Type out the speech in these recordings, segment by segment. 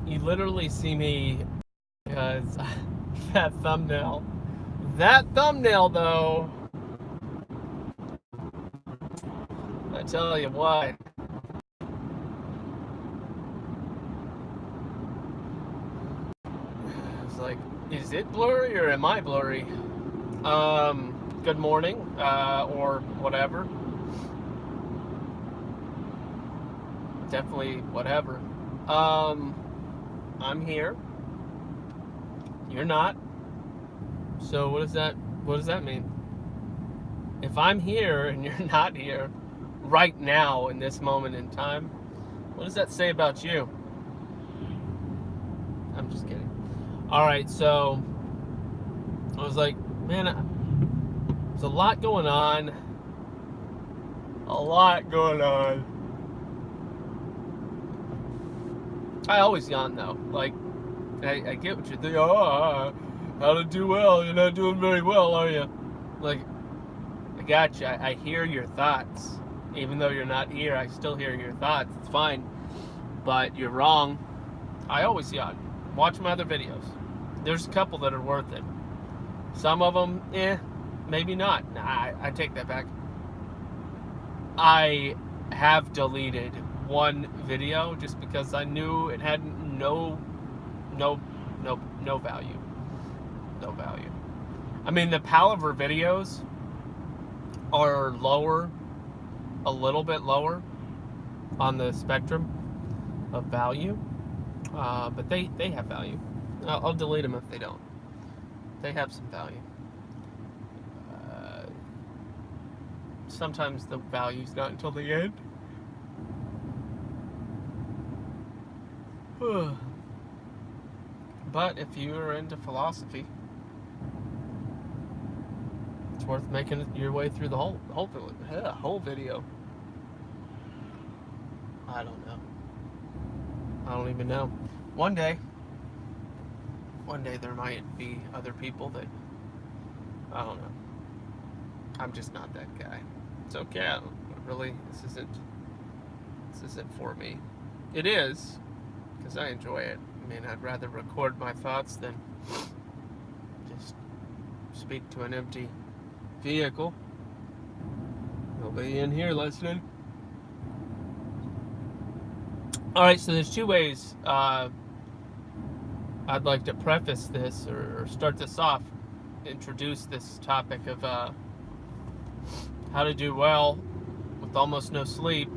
You literally see me because that thumbnail. That thumbnail, though, I tell you what. It's like, is it blurry or am I blurry? Good morning, or whatever. Definitely whatever. I'm here. You're not. So what does that mean? If I'm here and you're not here right now in this moment in time, what does that say about you? I'm just kidding. All right, so I was like, man, there's a lot going on. A lot going on. I always yawn though. Like, I get what you're thinking. Oh, how to do well? You're not doing very well, are you? Like, I got you. I hear your thoughts. Even though you're not here, I still hear your thoughts. It's fine. But you're wrong. I always yawn. Watch my other videos. There's a couple that are worth it. Some of them, maybe not. Nah, I take that back. I have deleted one video just because I knew it had no value. No value. I mean, the Palaver videos are lower, a little bit lower on the spectrum of value, but they have value. I'll delete them if they don't. They have some value. Sometimes the value's not until the end. But if you're into philosophy, it's worth making your way through the whole video. I don't know. I don't even know. One day there might be other people that, I don't know. I'm just not that guy. It's okay. Really, this isn't for me. It is, because I enjoy it. I mean, I'd rather record my thoughts than just speak to an empty vehicle. Nobody in here listening. Alright, so there's two ways I'd like to preface this or start this off, introduce this topic of how to do well with almost no sleep.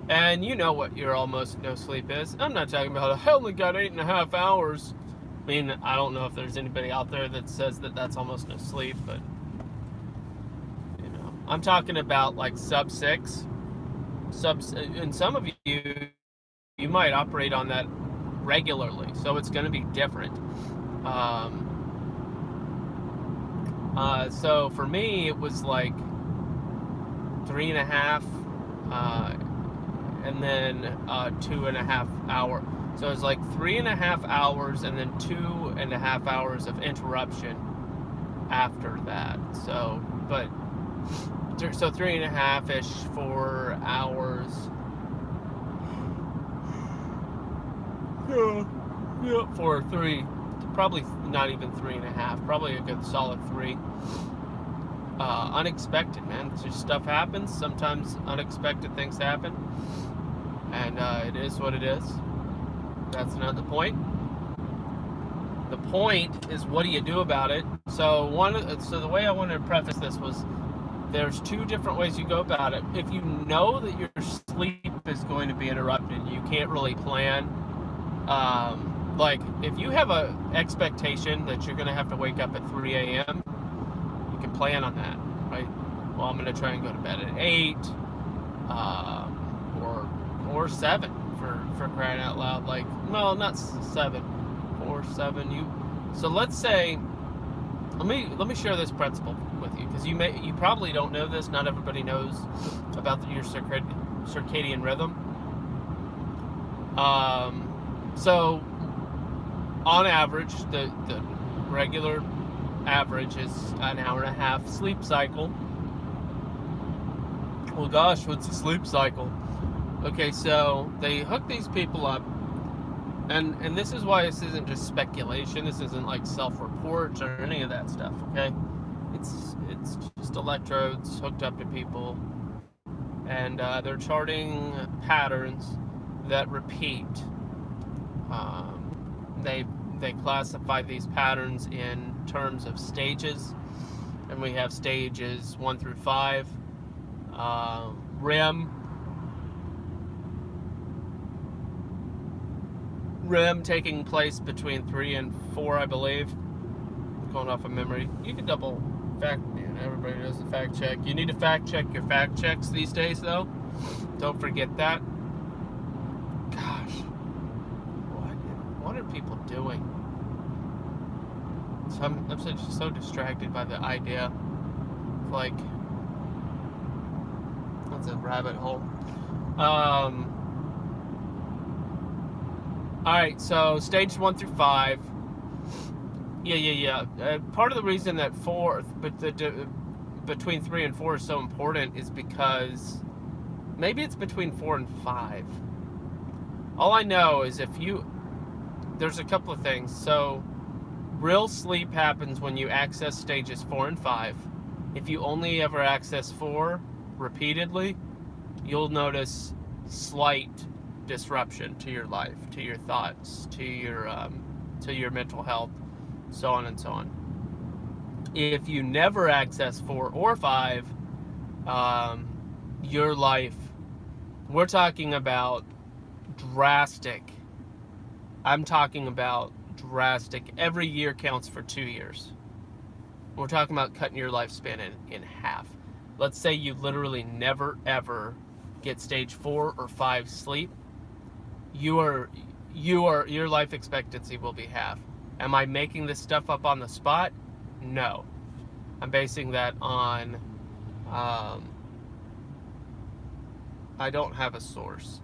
And you know what your almost no sleep is. I'm not talking about, I only got 8.5 hours. I mean, I don't know if there's anybody out there that says that that's almost no sleep, but, you know. I'm talking about like sub 6. And some of you might operate on that regularly, so it's going to be different. So for me, it was like 3.5, and then 2.5 hour. So it's like 3.5 hours and then 2.5 hours of interruption after that. So, but so 3.5-ish, 4 hours. Yeah, 4 or 3. Probably not even 3.5. Probably a good solid 3. Unexpected, man. Just stuff happens. Sometimes unexpected things happen, and it is what it is. That's not the point. The point is, what do you do about it? So the way I wanted to preface this was, there's two different ways you go about it. If you know that your sleep is going to be interrupted, you can't really plan. Like, if you have a expectation that you're going to have to wake up at 3 a.m., you can plan on that, right? Well, I'm going to try and go to bed at 8, or 7, for crying out loud. Like, no, not 7, or 7. So let's say, let me share this principle with you, because you probably don't know this. Not everybody knows about your circadian rhythm. So on average, the regular average is an hour and a half sleep cycle. Well, gosh, what's a sleep cycle? Okay, so they hook these people up And this is why this isn't just speculation. This isn't like self-reports or any of that stuff. Okay, it's just electrodes hooked up to people, and they're charting patterns that repeat. They classify these patterns in terms of stages, and we have stages 1 through 5. REM taking place between 3 and 4, I believe. Going off of memory. You can double fact. Everybody does a fact check. You need to fact check your fact checks these days, though. Don't forget that. Gosh, what are people doing? So I'm just so distracted by the idea of, like, that's a rabbit hole. Alright, so stage 1 through 5. Yeah. Part of the reason that between 3 and 4 is so important is because maybe it's between 4 and 5. All I know is there's a couple of things. So, real sleep happens when you access stages 4 and 5. If you only ever access 4 repeatedly, you'll notice slight disruption to your life, to your thoughts, to your mental health, so on and so on. If you never access 4 or 5, your life, we're talking about drastic. I'm talking about drastic. Every year counts for 2 years. We're talking about cutting your lifespan in half. Let's say you literally never ever get stage 4 or 5 sleep. Your life expectancy will be half. Am I making this stuff up on the spot? No. I'm basing that on I don't have a source.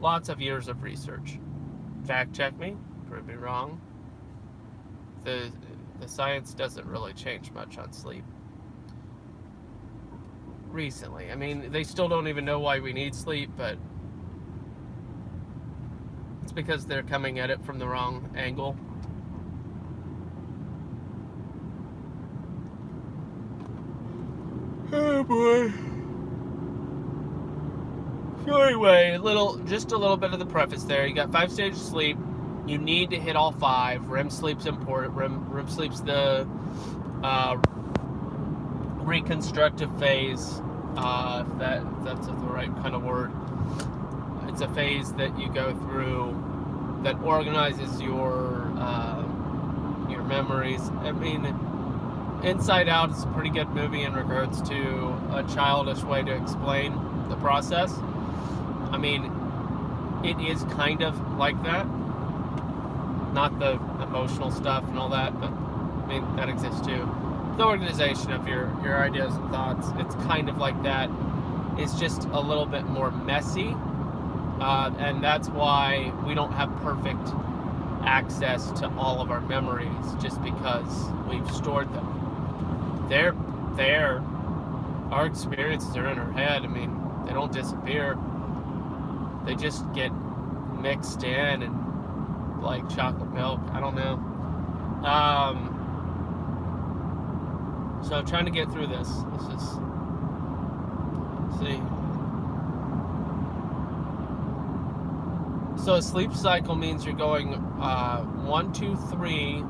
Lots of years of research. Fact check me, prove me wrong. The science doesn't really change much on sleep. Recently. I mean, they still don't even know why we need sleep, but it's because they're coming at it from the wrong angle. Oh boy. So anyway, just a little bit of the preface there. You got 5 stages of sleep. You need to hit all 5. REM sleep's important. REM sleep's the reconstructive phase, if that's the right kind of word. It's a phase that you go through that organizes your memories. I mean, Inside Out is a pretty good movie in regards to a childish way to explain the process. I mean, it is kind of like that. Not the emotional stuff and all that, but I mean, that exists too. The organization of your ideas and thoughts, it's kind of like that. It's just a little bit more messy, and that's why we don't have perfect access to all of our memories, just because we've stored them. They're there. Our experiences are in our head. I mean, they don't disappear. They just get mixed in and like chocolate milk. I don't know. So I'm trying to get through this. Let's see. So a sleep cycle means you're going 1, 2, 3,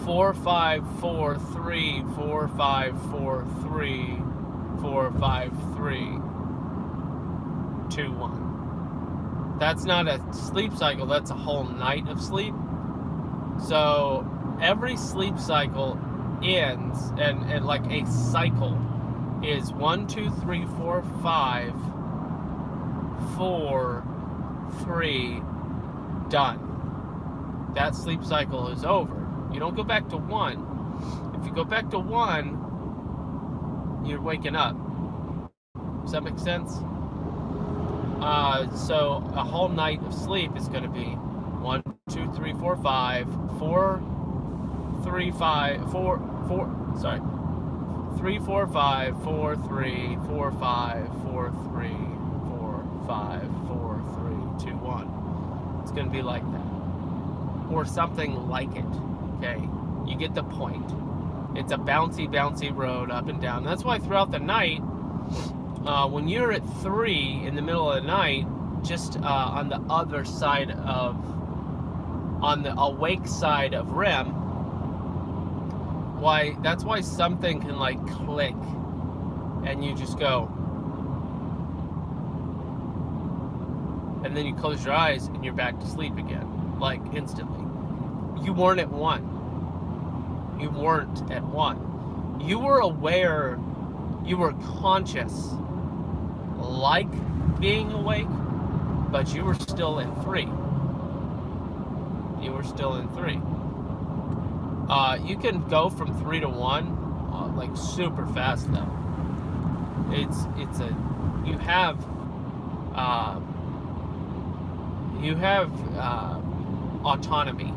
4, 5, 4, 3, 4, 5, 4, 3, 4, 5, 3, 2, 1. That's not a sleep cycle, that's a whole night of sleep. So every sleep cycle ends, and like a cycle is 1, 2, 3, 4, 5, 4, 3, done. That sleep cycle is over. You don't go back to 1. If you go back to 1, you're waking up. Does that make sense? So a whole night of sleep is going to be 1, 2, 3, 4, 5, 4, 3, 5, 4, 3, 4, 5, 4, 3, 4, 5, 4, 3, 4, 5, 4, 3, 2, 1. It's going to be like that. Or something like it. Okay? You get the point. It's a bouncy road up and down. That's why throughout the night, when you're at 3 in the middle of the night, just on the other side of, on the awake side of REM, that's why something can like click and you just go, and then you close your eyes and you're back to sleep again, like instantly. You weren't at 1. You weren't at 1. You were aware, you were conscious, like being awake, but you were still at 3. You were still in 3. You can go from 3 to 1, like super fast though. You have autonomy.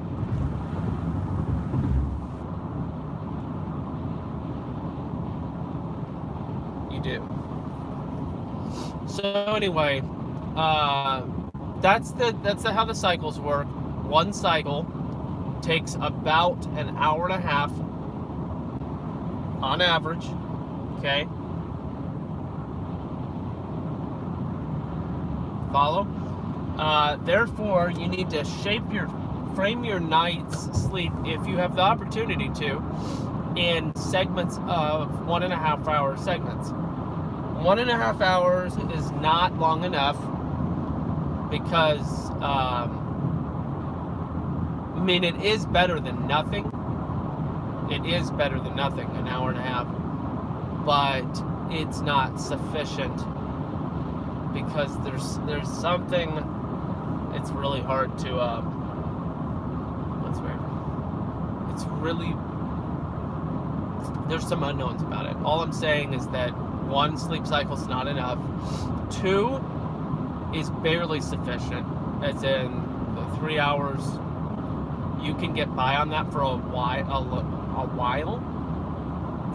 You do. So anyway, that's how the cycles work. One cycle takes about an hour and a half on average. Okay. Follow? Therefore, you need to frame your night's sleep, if you have the opportunity to, in segments of 1.5 hour segments. 1.5 hours is not long enough because, I mean, it is better than nothing. It is better than nothing, an hour and a half, but it's not sufficient because there's something. It's really hard to. That's weird. It's really. There's some unknowns about it. All I'm saying is that 1, sleep cycle is not enough. 2 is barely sufficient, as in the 3 hours. You can get by on that for a while.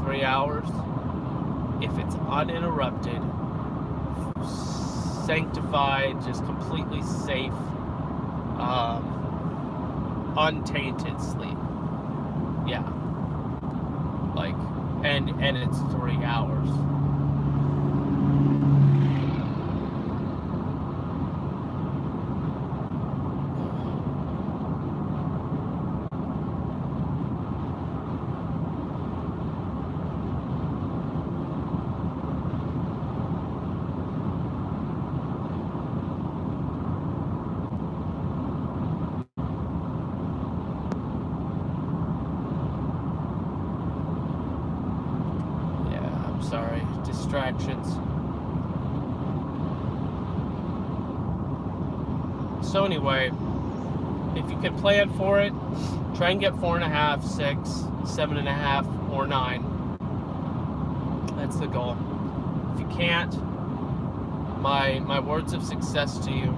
3 hours, if it's uninterrupted, sanctified, just completely safe, untainted sleep. Yeah. Like, and it's 3 hours. Sorry, distractions. So anyway, if you can plan for it, try and get 4.5, 6, 7.5, or 9. That's the goal. If you can't, my words of success to you.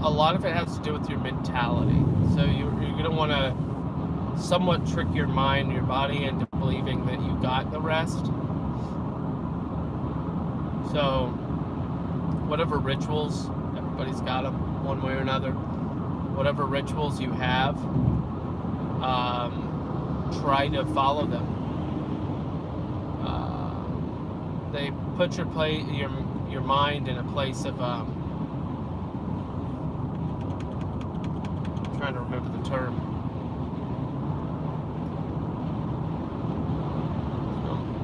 A lot of it has to do with your mentality. So you're going to want to somewhat trick your mind, your body into believing that you got the rest. So whatever rituals, everybody's got them one way or another. Whatever rituals you have, try to follow them. They put your mind in a place of trying to remember the term.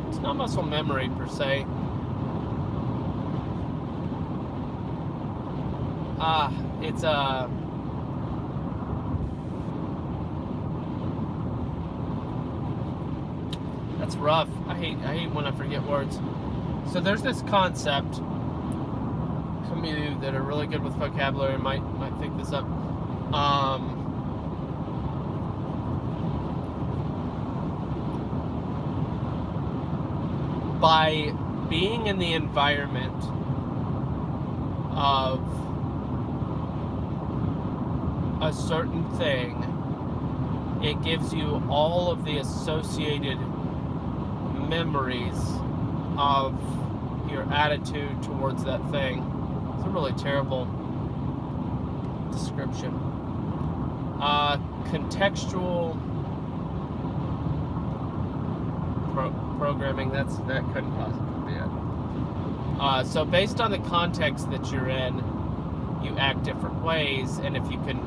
It's not muscle memory per se. It's that's rough. I hate when I forget words. So there's this concept. Some of you that are really good with vocabulary might think this up. By being in the environment of a certain thing, it gives you all of the associated memories of your attitude towards that thing. It's a really terrible description. Contextual programming, that couldn't possibly be it. So based on the context that you're in, you act different ways, and if you can,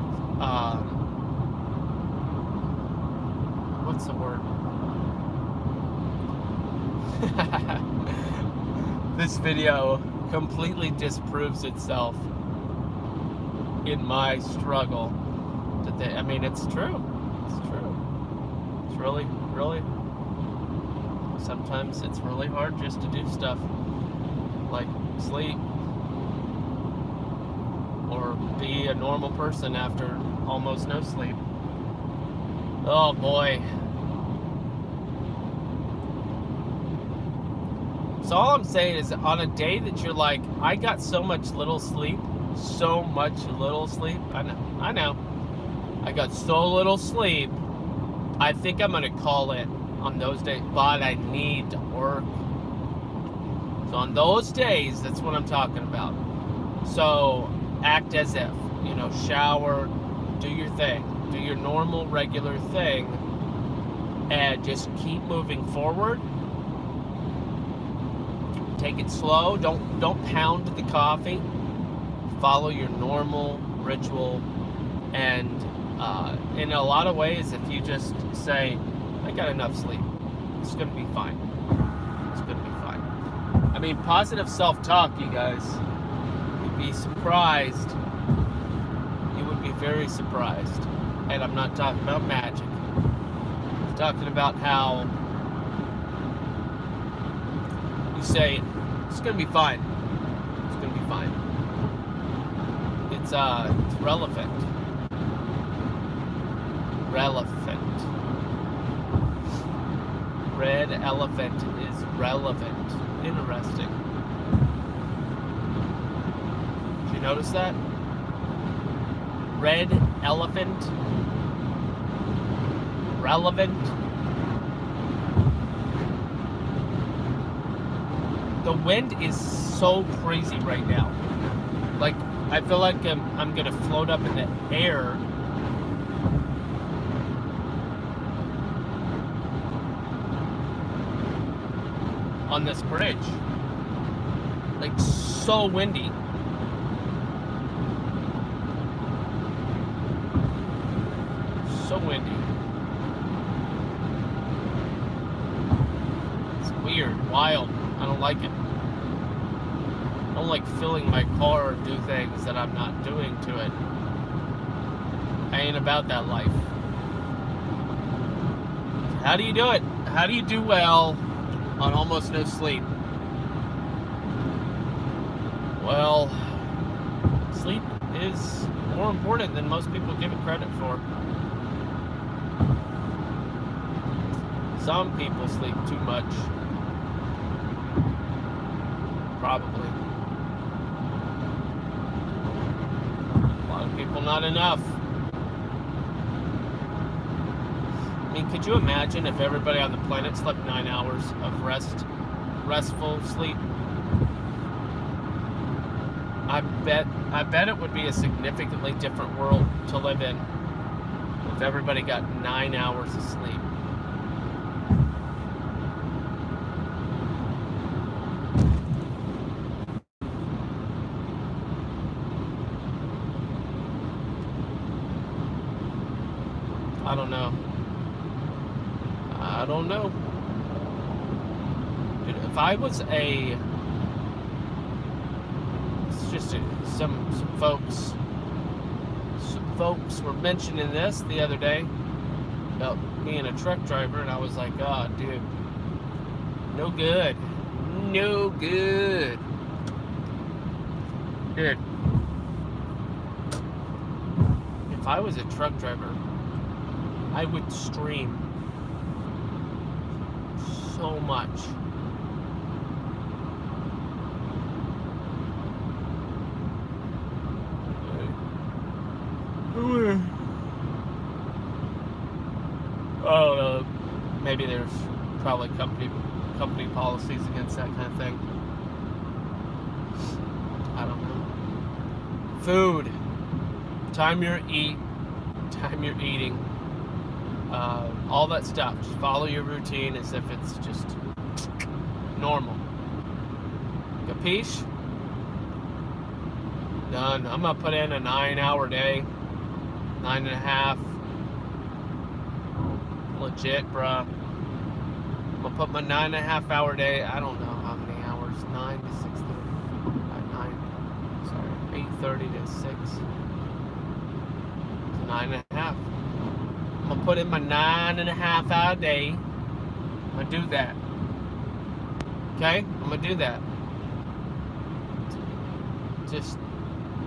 what's the word? This video completely disproves itself in my struggle. I mean, it's true. It's true. It's really, really, sometimes it's really hard just to do stuff like sleep or be a normal person after almost no sleep. Oh boy. So all I'm saying is, on a day that you're like, I got so much little sleep, I know, I got so little sleep, I think I'm gonna call it on those days, but I need to work. So on those days, that's what I'm talking about. So act as if, shower, do your thing, do your normal, regular thing, and just keep moving forward. Take it slow. Don't pound the coffee. Follow your normal ritual, and in a lot of ways, if you just say, I got enough sleep, it's gonna be fine. It's gonna be fine. I mean, positive self-talk, you guys. You'd be surprised. You would be very surprised. And I'm not talking about magic. I'm talking about how you say, it's gonna be fine. It's gonna be fine. It's relevant. Red elephant is relevant. Interesting. Did you notice that? Red elephant. Relevant. The wind is so crazy right now. Like, I feel like I'm gonna float up in the air. On this bridge. Like, so windy. So windy. It's weird, wild. I don't like it. I don't like filling my car or do things that I'm not doing to it. I ain't about that life. How do you do it? How do you do well on almost no sleep? Well, sleep is more important than most people give it credit for. Some people sleep too much. Probably. A lot of people not enough. I mean, could you imagine if everybody on the planet slept 9 hours of restful sleep? I bet it would be a significantly different world to live in if everybody got 9 hours of sleep. I don't know. I don't know. Dude, if I was some folks were mentioning this the other day about being a truck driver, and I was like, oh, dude, no good. No good. Dude, if I was a truck driver, I would stream so much. I don't know. Maybe there's probably company policies against that kind of thing. I don't know. Food. Time you're eating. All that stuff. Just follow your routine as if it's just normal. Capiche? Done. I'm gonna put in a 9-hour day. 9.5. Legit, bruh. I'm gonna put my 9.5-hour day. I don't know how many hours. 9 to 6:30. 8:30 to 6. 9.5. I'm gonna put in my 9.5-hour day. I'm gonna do that. Okay? I'm gonna do that. Just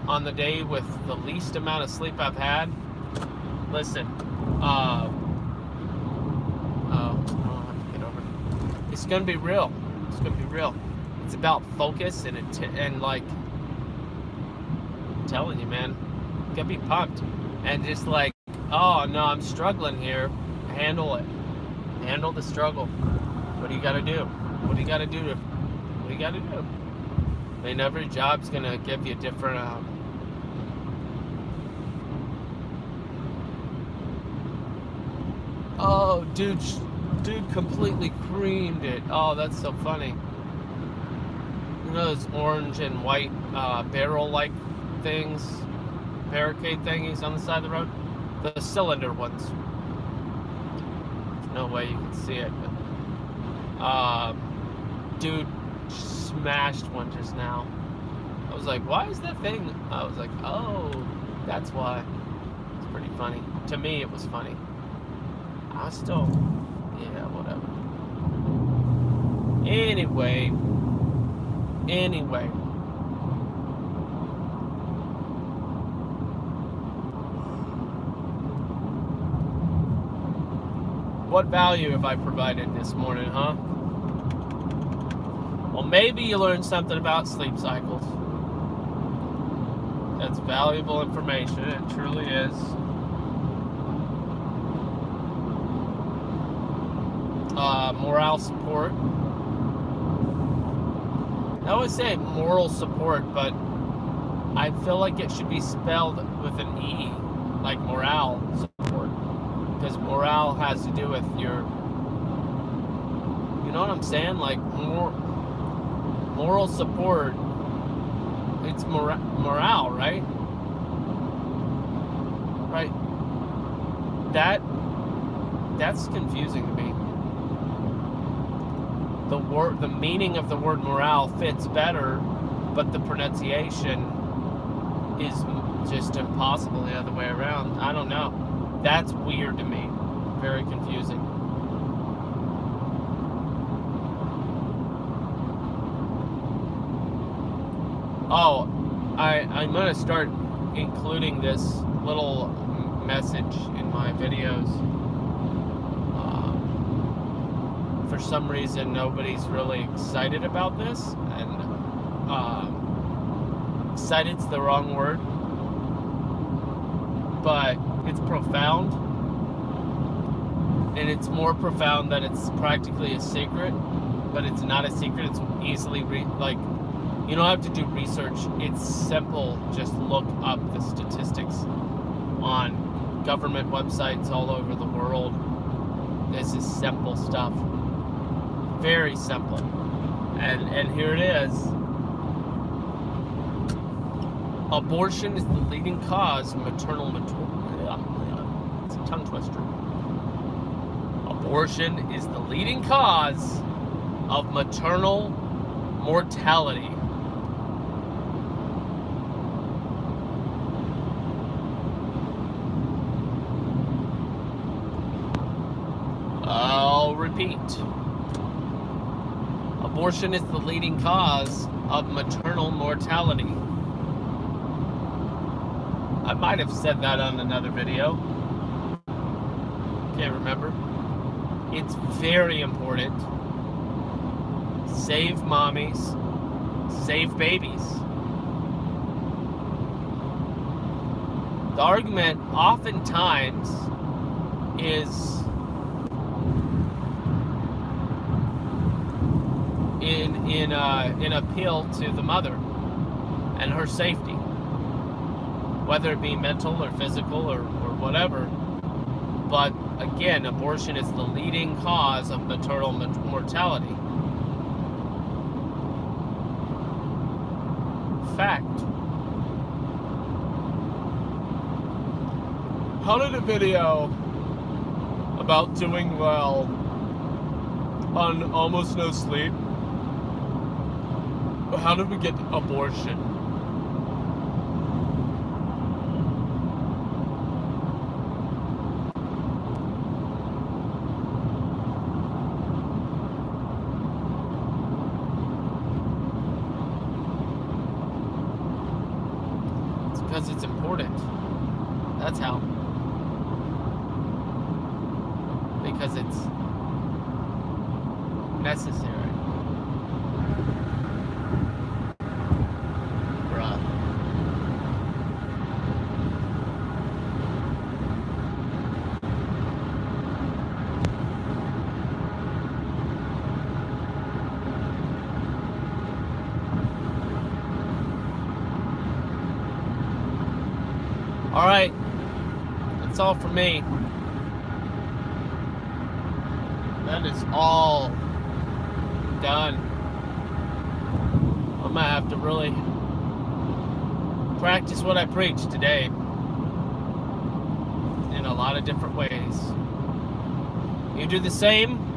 on the day with the least amount of sleep I've had. Listen, I don't have to get over it. It's gonna be real. It's gonna be real. It's about focus and like, I'm telling you, man, you gotta be pumped and just like, oh no, I'm struggling here. Handle it. Handle the struggle. What do you gotta do? What do you gotta do? What do you gotta do? I mean, every job's gonna give you different. Oh, dude completely creamed it. Oh, that's so funny. You know those orange and white barrel-like things, barricade thingies on the side of the road? The cylinder ones. There's no way you can see it, but dude smashed one just now. I was like, why is that thing? I was like, oh, that's why. It's pretty funny. To me, it was funny. I still, yeah, whatever. Anyway. What value have I provided this morning, huh? Well, maybe you learned something about sleep cycles. That's valuable information. It truly is. Morale support. I always say moral support, but I feel like it should be spelled with an E, like morale support. Because morale has to do with your, you know what I'm saying? Like moral support, it's morale, right? Right. That's confusing to me. The meaning of the word morale fits better, but the pronunciation is just impossible the other way around. I don't know. That's weird to me. Very confusing. Oh, I'm gonna start including this little message in my videos. For some reason, nobody's really excited about this, and excited's the wrong word, but it's profound, and it's more profound that it's practically a secret, but it's not a secret. It's easily you don't have to do research. It's simple. Just look up the statistics on government websites all over the world. This is simple stuff. Very simple. And here it is. Abortion is the leading cause of maternal it's a tongue twister. Abortion is the leading cause of maternal mortality. I'll repeat. Abortion is the leading cause of maternal mortality. I might have said that on another video. Can't remember. It's very important. Save mommies. Save babies. The argument oftentimes is in appeal to the mother and her safety, whether it be mental or physical or whatever. But again, abortion is the leading cause of maternal mortality. Fact. How did a video about doing well on Almost No Sleep, how did we get abortion? It's because it's important. That's how. Because it's necessary. Bruh. Alright. That's all for me. That is all done. I'm gonna have to really practice what I preach today in a lot of different ways. You do the same.